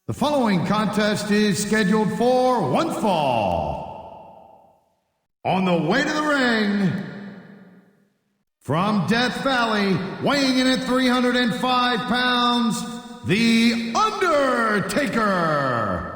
The following contest is scheduled for one fall. On the way to the ring, from Death Valley, weighing in at 305 pounds, The Undertaker.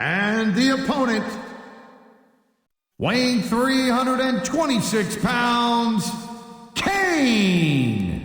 And the opponent, weighing 326 pounds, Kane.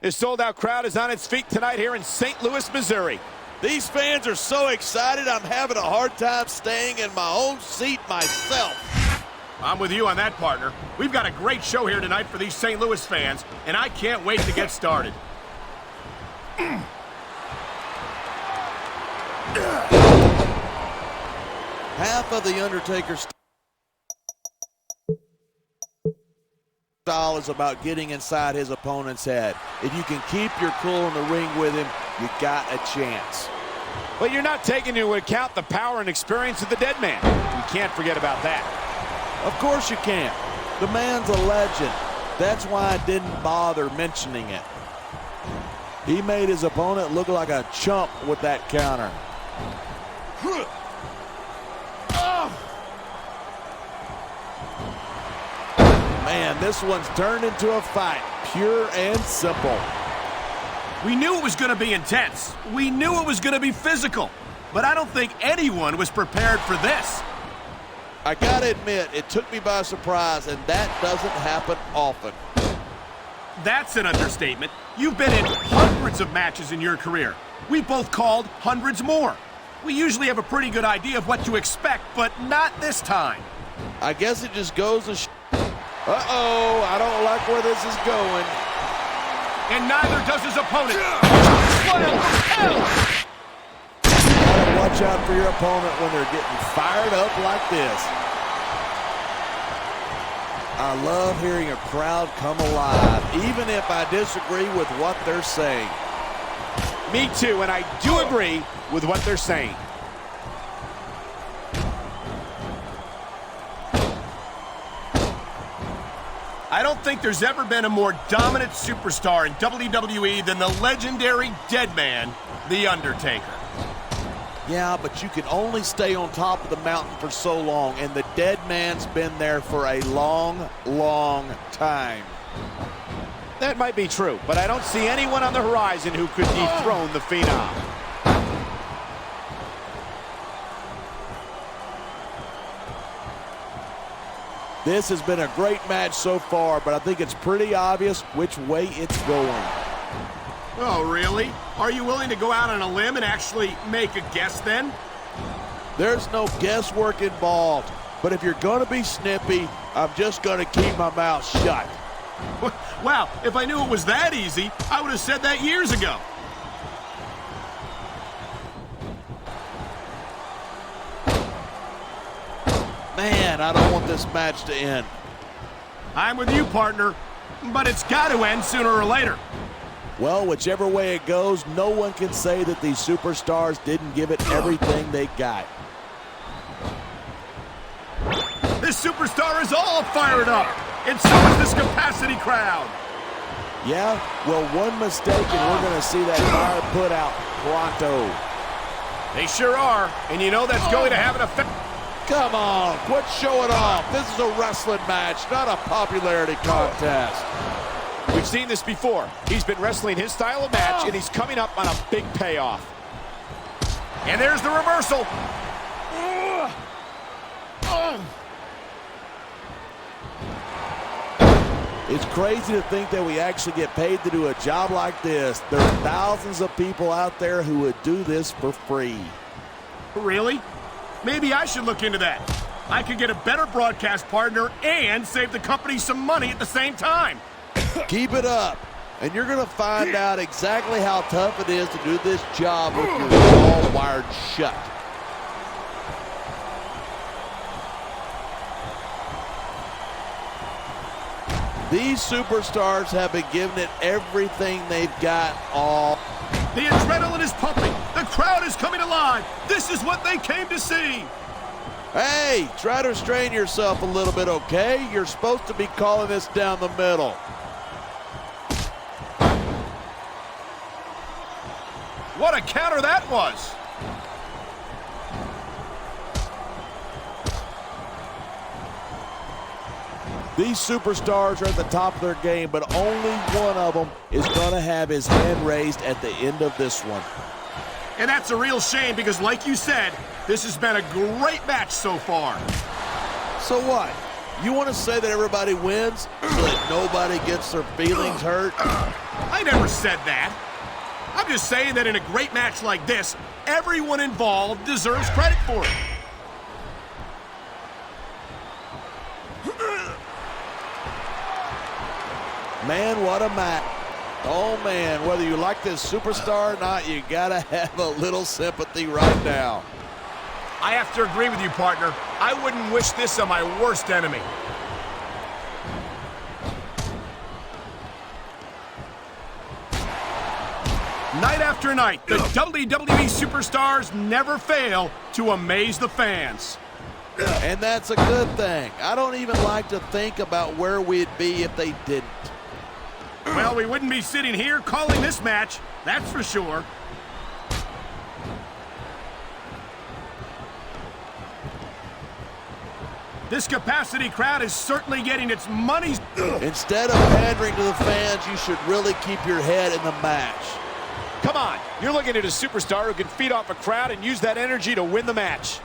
His sold-out crowd is on its feet tonight here in St. Louis, Missouri. These fans are so excited, I'm having a hard time staying in my own seat myself. I'm with you on that, partner. We've got a great show here tonight for these St. Louis fans, and I can't wait to get started. Half of the Undertaker's style is about getting inside his opponent's head. If you can keep your cool in the ring with him, you got a chance. But you're not taking into account the power and experience of the dead man. You can't forget about that. Of course you can't. The man's a legend. That's why I didn't bother mentioning it. He made his opponent look like a chump with that counter. Man, this one's turned into a fight, pure and simple. We knew it was going to be intense. We knew it was going to be physical. But I don't think anyone was prepared for this. I gotta admit, it took me by surprise, and that doesn't happen often. That's an understatement. You've been in hundreds of matches in your career. We both called hundreds more. We usually have a pretty good idea of what to expect, but not this time. I guess it just goes and uh-oh, I don't like where this is going. And neither does his opponent. What a propel! Watch out for your opponent when they're getting fired up like this. I love hearing a crowd come alive, even if I disagree with what they're saying. Me too, and I do agree with what they're saying. I don't think there's ever been a more dominant superstar in WWE than the legendary dead man, The Undertaker. Yeah, but you can only stay on top of the mountain for so long, and the dead man's been there for a long, long time. That might be true, but I don't see anyone on the horizon who could dethrone the Phenom. This has been a great match so far, but I think it's pretty obvious which way it's going. Oh, really? Are you willing to go out on a limb and actually make a guess then? There's no guesswork involved, but if you're going to be snippy, I'm just going to keep my mouth shut. Wow, if I knew it was that easy, I would have said that years ago. Man, I don't want this match to end. I'm with you, partner, but it's got to end sooner or later. Well, whichever way it goes, no one can say that these superstars didn't give it everything they got. This superstar is all fired up, and so is this capacity crowd. Yeah, well, one mistake and we're going to see that fire put out pronto. They sure are, and you know that's going to have an effect. Come on, quit showing off. This is a wrestling match, not a popularity contest. We've seen this before. He's been wrestling his style of match, and he's coming up on a big payoff. And there's the reversal. It's crazy to think that we actually get paid to do a job like this. There are thousands of people out there who would do this for free. Really? Maybe I should look into that. I could get a better broadcast partner and save the company some money at the same time. Keep it up, and you're going to find out exactly how tough it is to do this job with your jaw wired shut. These superstars have been giving it everything they've got all. The adrenaline is pumping. The crowd is coming alive. This is what they came to see. Hey, try to restrain yourself a little bit, okay? You're supposed to be calling this down the middle. What a counter that was. These superstars are at the top of their game, but only one of them is going to have his hand raised at the end of this one. And that's a real shame because, like you said, this has been a great match so far. So what? You want to say that everybody wins so that nobody gets their feelings hurt? I never said that. I'm just saying that in a great match like this, everyone involved deserves credit for it. Man, what a match. Oh, man, whether you like this superstar or not, you got to have a little sympathy right now. I have to agree with you, partner. I wouldn't wish this on my worst enemy. Night after night, the WWE superstars never fail to amaze the fans. And that's a good thing. I don't even like to think about where we'd be if they didn't. Well, we wouldn't be sitting here calling this match, that's for sure. This capacity crowd is certainly getting its money's... Instead of pandering to the fans, you should really keep your head in the match. Come on, you're looking at a superstar who can feed off a crowd and use that energy to win the match.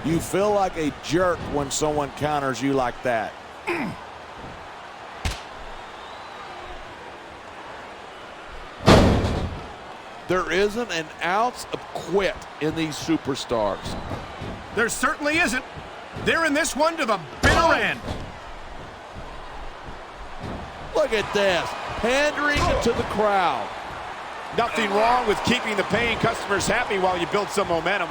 You feel like a jerk when someone counters you like that. There isn't an ounce of quit in these superstars. There certainly isn't. They're in this one to the bitter end. Look at this. pandering to the crowd. Nothing wrong with keeping the paying customers happy while you build some momentum.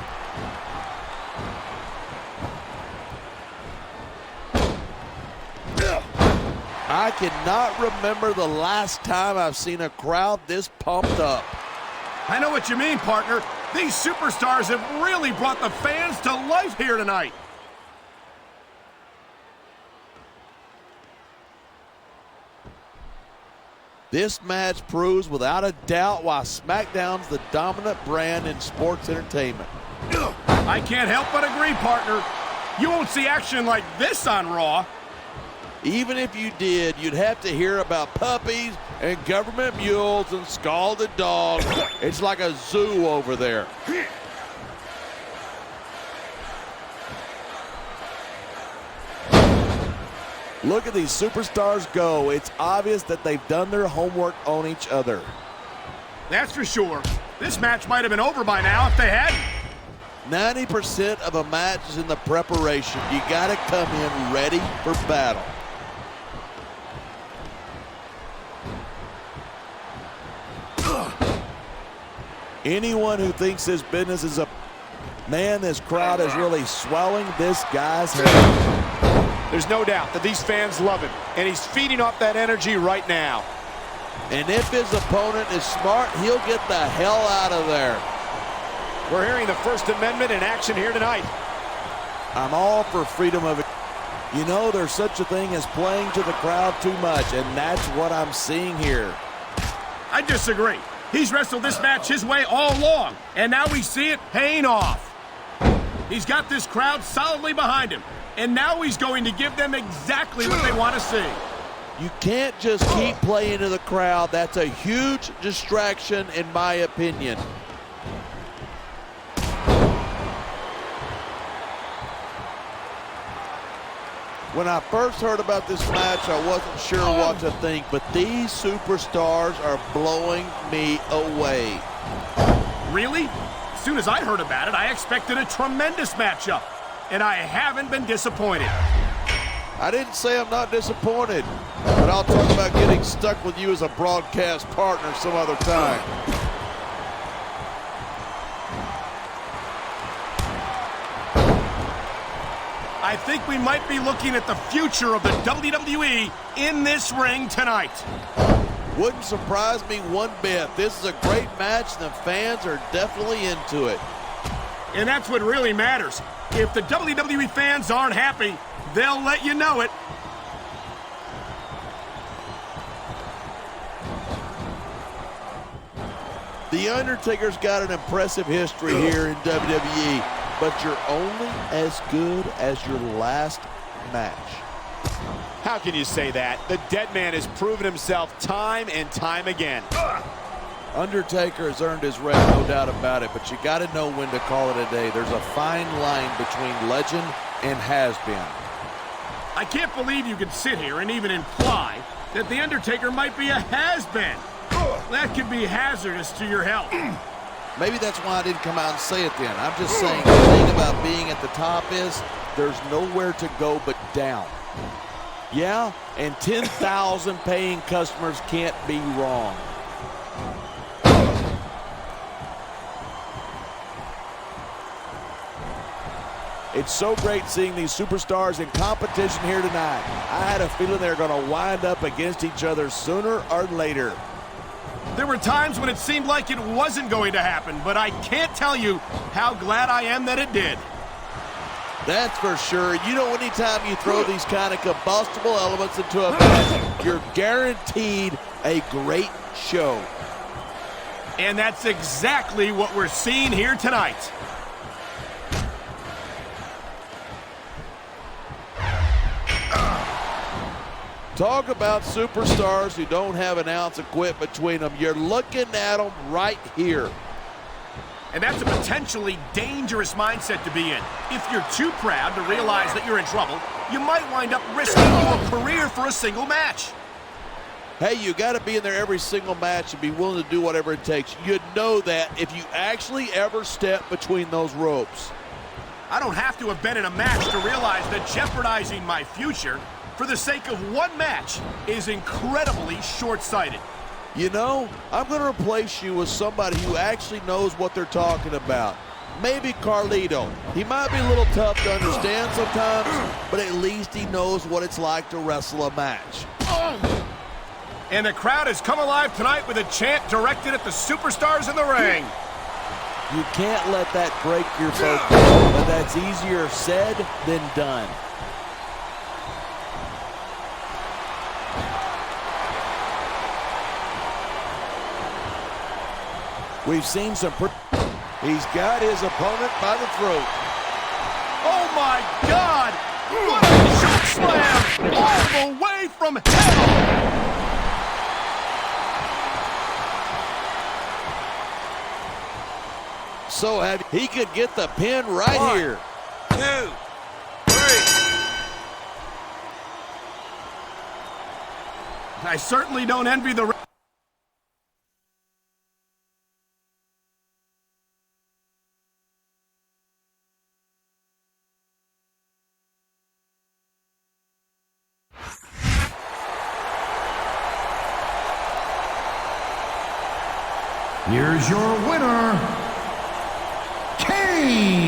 I cannot remember the last time I've seen a crowd this pumped up. I know what you mean, partner. These superstars have really brought the fans to life here tonight. This match proves without a doubt why SmackDown's the dominant brand in sports entertainment. I can't help but agree, partner. You won't see action like this on Raw. Even if you did, you'd have to hear about puppies and government mules and scalded dogs. It's like a zoo over there. Look at these superstars go. It's obvious that they've done their homework on each other. That's for sure. This match might have been over by now if they hadn't. 90% of a match is in the preparation. You got to come in ready for battle. Anyone who thinks this business is a... Man, this crowd is really swelling this guy's head. There's no doubt that these fans love him, and he's feeding off that energy right now. And if his opponent is smart, he'll get the hell out of there. We're hearing the First Amendment in action here tonight. I'm all for freedom of... You know, there's such a thing as playing to the crowd too much, and that's what I'm seeing here. I disagree. He's wrestled this match his way all along, and now we see it paying off. He's got this crowd solidly behind him, and now he's going to give them exactly what they want to see. You can't just keep playing to the crowd. That's a huge distraction, in my opinion. When I first heard about this match, I wasn't sure what to think, but these superstars are blowing me away. Really? As soon as I heard about it, I expected a tremendous matchup, and I haven't been disappointed. I didn't say I'm not disappointed, but I'll talk about getting stuck with you as a broadcast partner some other time. I think we might be looking at the future of the WWE in this ring tonight. Wouldn't surprise me one bit. This is a great match, and the fans are definitely into it. And that's what really matters. If the WWE fans aren't happy, they'll let you know it. The Undertaker's got an impressive history here in WWE, but you're only as good as your last match. How can you say that? The dead man has proven himself time and time again. Undertaker has earned his rep, no doubt about it, but you got to know when to call it a day. There's a fine line between legend and has-been. I can't believe you could sit here and even imply that The Undertaker might be a has-been. That could be hazardous to your health. Maybe that's why I didn't come out and say it then. I'm just saying the thing about being at the top is there's nowhere to go but down. Yeah, and 10,000 paying customers can't be wrong. It's so great seeing these superstars in competition here tonight. I had a feeling they were going to wind up against each other sooner or later. There were times when it seemed like it wasn't going to happen, but I can't tell you how glad I am that it did. That's for sure. You know, anytime you throw these kind of combustible elements into a match, you're guaranteed a great show. And that's exactly what we're seeing here tonight. Talk about superstars who don't have an ounce of quit between them. You're looking at them right here. And that's a potentially dangerous mindset to be in. If you're too proud to realize that you're in trouble, you might wind up risking your career for a single match. Hey, you got to be in there every single match and be willing to do whatever it takes. You'd know that if you actually ever step between those ropes. I don't have to have been in a match to realize that jeopardizing my future for the sake of one match is incredibly short-sighted. You know, I'm going to replace you with somebody who actually knows what they're talking about. Maybe Carlito. He might be a little tough to understand sometimes, but at least he knows what it's like to wrestle a match. And the crowd has come alive tonight with a chant directed at the superstars in the ring. You can't let that break your focus, but that's easier said than done. We've seen some... He's got his opponent by the throat. Oh my God! What a chokeslam! All the way from hell! So he could get the pin right here. 2, 3. I certainly don't envy the... Here's your winner, Kane.